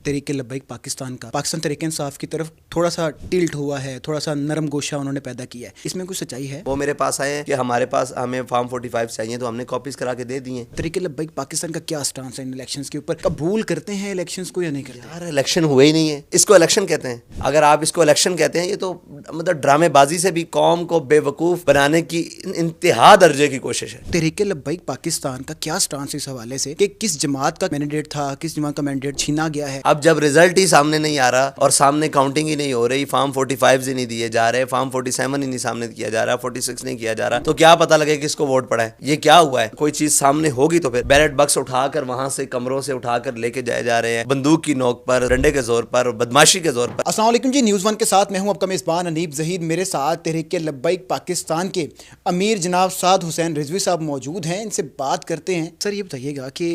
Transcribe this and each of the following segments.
तहरीक लब्बैक पाकिस्तान का पाकिस्तान तहरीक इंसाफ की तरफ थोड़ा सा टिल्ट हुआ है, थोड़ा सा नरम गोशा उन्होंने पैदा किया है, इसमें कुछ सच्चाई है? वो मेरे पास आए हैं कि हमारे पास हमें फॉर्म 45 चाहिए, तो हमने कॉपीज करा के दे दिए। तहरीक लब्बैक पाकिस्तान का क्या स्टांस है इन इलेक्शंस के ऊपर? कबूल करते हैं इलेक्शंस को या नहीं करते? यार इलेक्शन हुए ही नहीं है, इसको इलेक्शन कहते हैं? अगर आप इसको इलेक्शन कहते हैं, ये तो मतलब ड्रामेबाजी से भी कौम को बेवकूफ़ बनाने की इंतहा दर्जे की कोशिश है। तहरीक लब्बैक पाकिस्तान का क्या स्टांस इस हवाले से कि किस जमात का मैंडेट था, किस जमात का मैंडेट छीना गया है? अब जब रिजल्ट ही सामने नहीं आ रहा और सामने काउंटिंग ही नहीं हो रही, फॉर्म 45 ही नहीं दिए जा रहे, फॉर्म 47 ही नहीं सामने किया जा रहा, 46 नहीं किया जा रहा, तो क्या पता लगे किसको वोट पड़ा है? ये क्या हुआ है? कोई चीज सामने होगी तो फिर बैलेट बक्स उठाकर वहां से कमरों से उठाकर लेके जाए जा रहे हैं, बंदूक की नोक पर, डंडे के जोर पर, बदमाशी के जोर पर। अस्सलाम वालेकुम जी, न्यूज़ वन के साथ मैं हूं आपका मेज़बान अनीब ज़हीर। मेरे साथ तहरीक लब्बैक पाकिस्तान के अमीर जनाब साद हुसैन रिजवी साहब मौजूद हैं, इनसे बात करते हैं। सर ये बताइएगा कि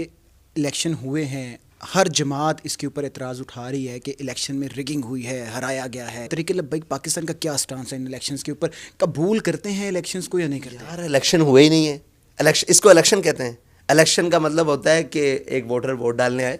इलेक्शन हुए हैं, हर जमात इसके ऊपर एतराज़ उठा रही है कि इलेक्शन में रिगिंग हुई है, हराया गया है। तहरीक लब्बैक पाकिस्तान का क्या स्टांस है इन इलेक्शंस के ऊपर? कबूल करते हैं इलेक्शंस को या नहीं करते? यार इलेक्शन हुए ही नहीं है, इसको इलेक्शन कहते हैं? इलेक्शन का मतलब होता है कि एक वोटर वोट डालने आए,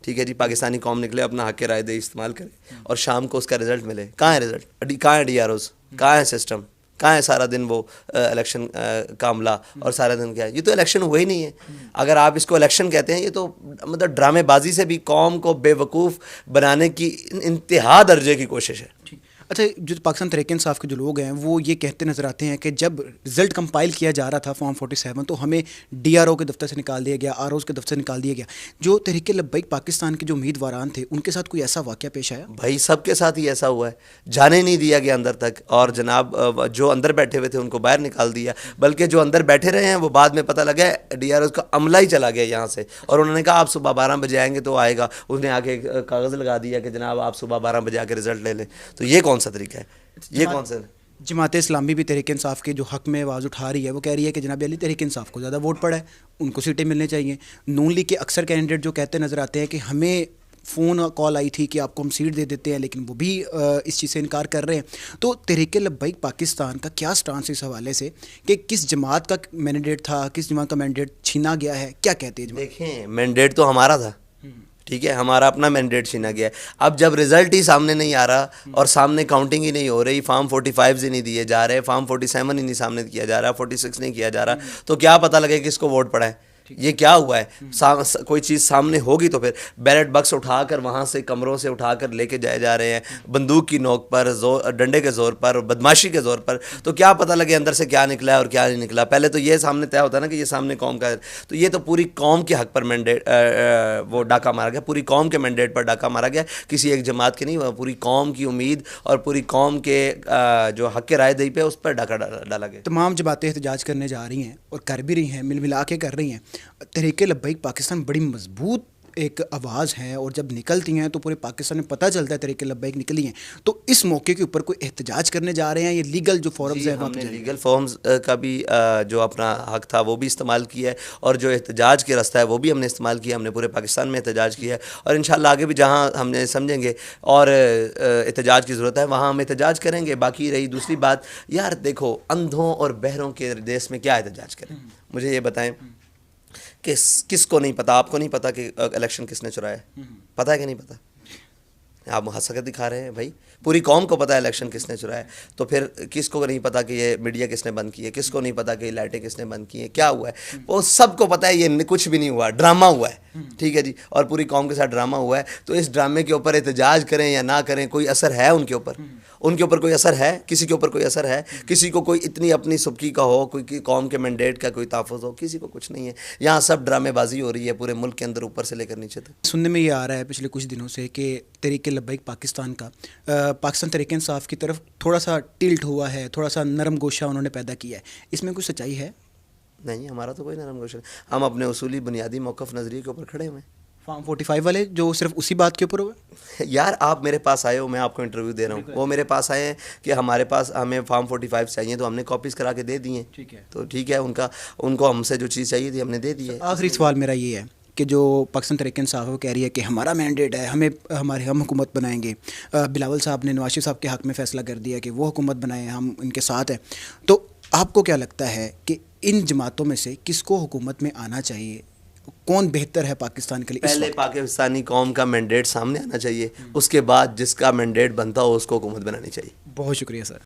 ठीक है जी, पाकिस्तानी कौम निकले, अपना हक राय दे इस्तेमाल करे और शाम को उसका रिजल्ट मिले। कहाँ है रिजल्ट? कहाँ है DROs? कहाँ है सिस्टम? कहाँ है सारा दिन वो इलेक्शन का अमला और सारा दिन क्या है? ये तो इलेक्शन हुआ ही नहीं है। अगर आप इसको इलेक्शन कहते हैं, ये तो मतलब ड्रामेबाजी से भी कौम को बेवकूफ़ बनाने की इंतहा दर्जे की कोशिश है। अच्छा, जो पाकिस्तान तहरीक इंसाफ के जो लोग हैं वो ये कहते नज़र आते हैं कि जब रिज़ल्ट कंपाइल किया जा रहा था फॉर्म 47 तो हमें DRO के दफ्तर से निकाल दिया गया, ROs के दफ्तर से निकाल दिया गया। जो तहरीक लब्बैक पाकिस्तान के जो उम्मीदवारान थे उनके साथ कोई ऐसा वाक़या पेश आया? भाई सबके साथ ही ऐसा हुआ है, जाने नहीं दिया गया अंदर तक, और जनाब जो अंदर बैठे हुए थे उनको बाहर निकाल दिया, बल्कि जो अंदर बैठे रहे हैं वो बाद में पता लगा DROs का अमला ही चला गया यहाँ से, और उन्होंने कहा आप सुबह 12 बजे आएंगे तो आएगा। उसने आके कागज़ लगा दिया कि जनाब आप सुबह 12 बजे आके रिजल्ट ले लें। तो ये कौन सा तरीका है? ये कौन सा? जमात इस्लामी भी तहरीक इंसाफ के जो हक़ में आवाज़ उठा रही है, वो कह रही है कि जनाब अली तहरीक इंसाफ को ज़्यादा वोट पड़ा है, उनको सीटें मिलनी चाहिए। नून लीग के अक्सर कैंडिडेट जो कहते नज़र आते हैं कि हमें फ़ोन कॉल आई थी कि आपको हम सीट दे देते हैं, लेकिन वो भी इस चीज़ से इनकार कर रहे हैं। तो तहरीक लब्बैक पाकिस्तान का क्या स्टांस इस हवाले से कि किस जमात का मैंडेट था, किस जमात का मैंडेट छीना गया है, क्या कहते हैं? देखें, मैंडेट तो हमारा था, ठीक है, हमारा अपना मैंडेट छीना गया है। अब जब रिजल्ट ही सामने नहीं आ रहा और सामने काउंटिंग ही नहीं हो रही, फॉर्म 45 ही नहीं दिए जा रहे, फॉर्म 47 ही नहीं सामने किया जा रहा, 46 नहीं किया जा रहा, तो क्या पता लगे किसको वोट पड़ा है? ये क्या हुआ है? कोई चीज़ सामने होगी तो फिर बैलेट बक्स उठाकर वहाँ से कमरों से उठाकर लेके जाए जा रहे हैं, बंदूक की नोक पर, डंडे के ज़ोर पर, बदमाशी के ज़ोर पर, तो क्या पता लगे अंदर से क्या निकला है और क्या नहीं निकला। पहले तो ये सामने तय होता है ना कि ये सामने कौम का है, तो ये तो पूरी कौम के हक पर मैंडेट वो डाका मारा गया, पूरी कौम के मैंडेट पर डाका मारा गया, किसी एक जमात के नहीं, पूरी कौम की उम्मीद और पूरी कौम के जो हक राय दही पे उस पर डाका डाला गया। तमाम जमातें एहतजाज करने जा रही हैं और कर भी रही हैं, मिल मिला के कर रही हैं। तहरीक लब्बैक पाकिस्तान बड़ी मजबूत एक आवाज़ है और जब निकलती हैं तो पूरे पाकिस्तान में पता चलता है तहरीक लब्बैक निकली हैं। तो इस मौके के ऊपर कोई एहतजाज करने जा रहे हैं? ये लीगल जो फॉर्म्स हैं, हमने लीगल फॉर्म्स का भी जो अपना हक था वो भी इस्तेमाल किया है, और जो एहतजाज के रास्ता है वो भी हमने इस्तेमाल किया। हमने पूरे पाकिस्तान में एहतजाज किया है, और इंशाल्लाह आगे भी जहाँ हमने समझेंगे और एहतजाज की ज़रूरत है वहाँ हम एहतजाज करेंगे। बाकी रही दूसरी बात, यार देखो, अंधों और बहरों के देश में क्या एहतजाज करें? मुझे ये बताएं, किसको नहीं पता? आपको नहीं पता कि इलेक्शन किसने चुराया है? पता है कि नहीं पता? आप हंसकर दिखा रहे हैं भाई, पूरी कौम को पता है इलेक्शन किसने चुराया है, तो फिर किसको नहीं पता कि ये मीडिया किसने बंद की है? किसको नहीं पता कि लाइटें किसने बंद की हैं? क्या हुआ है? वो सबको पता है, ये कुछ भी नहीं हुआ, ड्रामा हुआ है, ठीक है जी, और पूरी कौम के साथ ड्रामा हुआ है। तो इस ड्रामे के ऊपर एहतजाज करें या ना करें, कोई असर है उनके ऊपर? उनके ऊपर कोई असर है? किसी के ऊपर कोई असर है? किसी को कोई इतनी अपनी सुबकी का हो, कोई कौम के मैंडेट का कोई तहफ़्फ़ुज़ हो? किसी को कुछ नहीं है। यहाँ सब ड्रामेबाजी हो रही है पूरे मुल्क के अंदर, ऊपर से लेकर नीचे तक। सुनने में ये आ रहा है पिछले कुछ दिनों से कि तहरीक लब्बैक पाकिस्तान का पाकिस्तान तहरीक इंसाफ की तरफ थोड़ा सा टिल्ट हुआ है, थोड़ा सा नरम गोशा उन्होंने पैदा किया है, इसमें कुछ सच्चाई है? नहीं, हमारा तो कोई नरम गोशा, हम अपने उसूली बुनियादी मौक़िफ़ नज़रिए के ऊपर खड़े हुए हैं। फॉर्म 45 वाले जो सिर्फ उसी बात के ऊपर हुआ? यार आप मेरे पास आए हो, मैं आपको इंटरव्यू दे रहा हूँ, वो मेरे पास आए हैं कि हमारे पास हमें फॉर्म 45 चाहिए, तो हमने कॉपीज़ करा के दे दिए, ठीक है, तो ठीक है, उनको हमसे जो चीज़ चाहिए थी हमने दे दी है। आखिरी सवाल मेरा ये है कि जो पाकिस्तान तहरीक इंसाफ वो कह रही है कि हमारा मैंडेट है, हम हुकूमत बनाएंगे। बिलावल साहब ने नवाज शरीफ साहब के हक़ में फ़ैसला कर दिया कि वो हुकूमत बनाएं, हम इनके साथ हैं। तो आपको क्या लगता है कि इन जमातों में से किसको हुकूमत में आना चाहिए? कौन बेहतर है पाकिस्तान के लिए इस पहले वक्त? पाकिस्तानी कौम का मैंडेट सामने आना चाहिए, उसके बाद जिसका मैंडेट बनता हो उसको हुकूमत बनानी चाहिए। बहुत शुक्रिया सर।